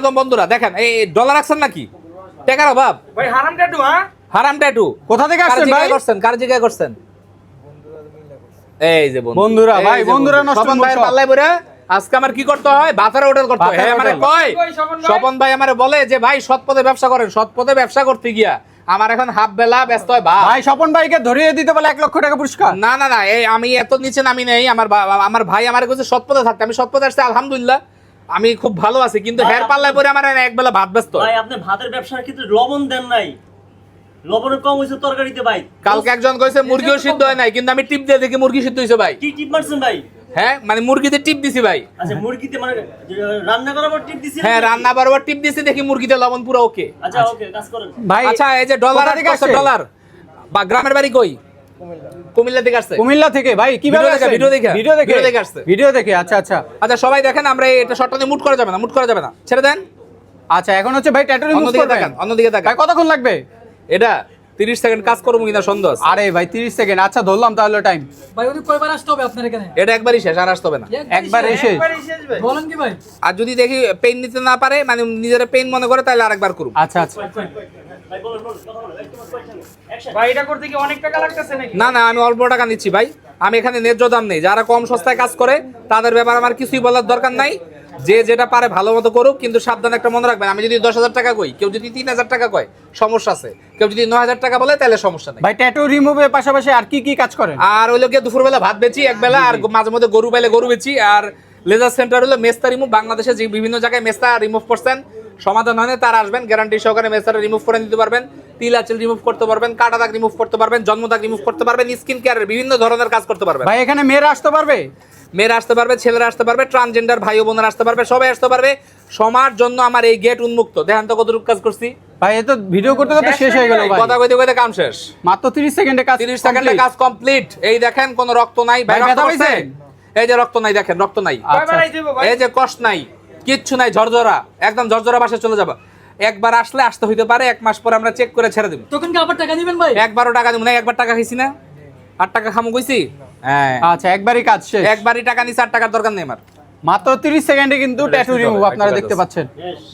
স্বাগতম বন্ধুরা। দেখেন এই ডলার রাখছেন নাকি? টাকার অভাব ভাই হারাম ট্যাটু। হ্যাঁ হারাম ট্যাটু কোথা থেকে আসছেন ভাই? কার জিজ্ঞাসা করছেন? এই যে বন্ধুরা ভাই, বন্ধুরা নষ্ট স্বপন ভাইয়ের পাল্লায় পড়ে আজকে আমার কি করতে হয়? বাতারা হোটেল করতে হয়। আমারে কয় স্বপন ভাই আমারে বলে যে ভাই সৎ পথে ব্যবসা করেন। সৎ পথে ব্যবসা করতে গিয়া আমার এখন হাফ বেলা ব্যস্ত হয়। ভাই স্বপন ভাইকে ধরিয়ে দিতে বলে 1 লক্ষ টাকা পুরস্কার। না না না, এই আমি এত নিচে নামি নেই। আমার ভাই আমারে কইছে সৎ পথে থাকতে। আমি সৎ পথে আসছি, আলহামদুলিল্লাহ আমি খুব ভালো আছি। কিন্তু হের পাল্লায় পড়ে আমার এক বেলা ভাত ব্যস্ত। ভাই আপনি ভাতের ব্যবসার ক্ষেত্রে লবণ দেন নাই, লবণের কম হইছে তরকারিতে ভাই। কালকে একজন কইছে মুরগিও সিদ্ধ হয় নাই, কিন্তু আমি টিপ দিয়ে দেখি মুরগি সিদ্ধ হইছে ভাই। কি টিপ মারছেন ভাই? হ্যাঁ মানে মুরগিতে টিপ দিছি ভাই। আচ্ছা মুরগিতে মানে রান্না করার পর টিপ দিছেন? হ্যাঁ রান্না বরাবর টিপ দিছি, দেখি মুরগিতে লবণ পুরো ওকে। আচ্ছা ওকে, কাজ করেন ভাই আচ্ছা এই যে ডলার কোথা থেকে আসছে? ডলার বা গ্রামের বাড়ি কই? কুমিল্লা থেকে আসছে। কুমিল্লা থেকে ভাই কিভাবে আসছেন? ভিডিও দেখে আসছে। ভিডিও দেখে আচ্ছা আচ্ছা আচ্ছা সবাই দেখেন, আমরা এটা শর্টটা দিয়ে মুট করা যাবে না, মুট করা যাবে না, ছেড়ে দেন। আচ্ছা এখন হচ্ছে ভাই ট্যাটু রিমুভ অন্যদিকে করবেন। তাকান, অন্যদিকে তাকান। ভাই কতক্ষণ লাগবে? এটা 30 সেকেন্ড কাজ করবো কিনা সন্দেহ আছে। আরে ভাই 30 সেকেন্ড, আচ্ছা ধরলাম তাহলে টাইম। ভাই উনি কয়বার আসতে হবে আপনার এখানে? এটা একবারই শেষ, আর আসতে হবে না। একবার এসে একবারই শেষ ভাই। বলেন কি ভাই? আর যদি দেখি পেইন নিতে না পারে, মানে নিজের পেইন মনে করে, তাহলে আরেকবার করুন। আচ্ছা আচ্ছা ভাই বলুন বলুন কথা বলুন একটু অ্যাকশন। ভাই এটা করতে কি অনেক টাকা লাগতেছে নাকি? না না, আমি অল্প টাকা নিচ্ছি ভাই। আমি এখানে ন্যায্য দাম নেই। যারা কম সস্তায় কাজ করে তাদের ব্যাপারে আমার কিছুই বলার দরকার নাই। যে যেটা পারে ভালো মতো করুক, কিন্তু সাবধানে একটা মনে রাখবেন, আমি যদি 10,000 টাকা কই, কেউ যদি 3,000 টাকা কয়, সমস্যা আছে। কেউ যদি 9,000 টাকা বলে, তাহলে সমস্যা নেই। ভাই ট্যাটু রিমুভের পাশাপাশি আর কি কি কাজ করেন? আর ওই লোকে দুপুরবেলা ভাত বেচি এক বেলা, আর মাঝে মধ্যে গরু পাইলে গরু বেচি। আর লেজার সেন্টার হলো মেস্তা রিমুভ। বাংলাদেশে যে বিভিন্ন জায়গায় মেস্তা রিমুভ করছেন, সমাধান হয় না, তারা আসবেন, গ্যারান্টি সহকারে মেস্তাটা রিমুভ করে দিতে পারবেন। তিল আঁচল রিমুভ করতে পারবেন, কাটা দাগ রিমুভ করতে পারবেন, জন্ম দাগ রিমুভ করতে পারবেন, স্কিন কেয়ারের বিভিন্ন ধরনের কাজ করতে পারবেন। ভাই এখানে মেয়েরা আসতে পারবে? মেয়েরা আসতে পারবে, ছেলেরা আসতে পারবে, ট্রান্সজেন্ডার ভাই ও বোনেরা আসতে পারবে, সবাই আসতে পারবে। সবার জন্য আমার এই গেট উন্মুক্ত। দেখেন তো কতটুকু কাজ করছি। ভাই এ তো ভিডিও করতে করতে শেষ হয়ে গেল ভাই। কথা কইতে কইতে কাম শেষ। মাত্র 30 সেকেন্ডে কাজ 30 সেকেন্ডে কাজ কমপ্লিট। এই দেখেন কোনো রক্ত নাই ভাই। ভাই, রক্ত ব্যথা পাইছে? পাইছেন? এই যে রক্ত নাই, দেখেন রক্ত নাই। কয়বার আইতে হবে ভাই? এই যে কষ্ট নাই, কিচ্ছু নাই, ঝরঝরা একদম ঝরঝরা বাসায় চলে যাবা। একবার আসলে আসতে হইতে পারে, 1 মাস পরে আমরা চেক করে ছেড়ে দিব। তখন কি আবার টাকা দিবেন ভাই? একবারও টাকা দিব না। একবার টাকা খাইছি না, 8 টাকা খামু কইছি। হ্যাঁ আচ্ছা একবারই কাজ শেষ। একবারই টাকা নিছি, 8 টাকার দরকার নেই আমার। মাত্র 30 সেকেন্ডে কিন্তু ট্যাটু রিমুভ আপনারা দেখতে পাচ্ছেন। Yes.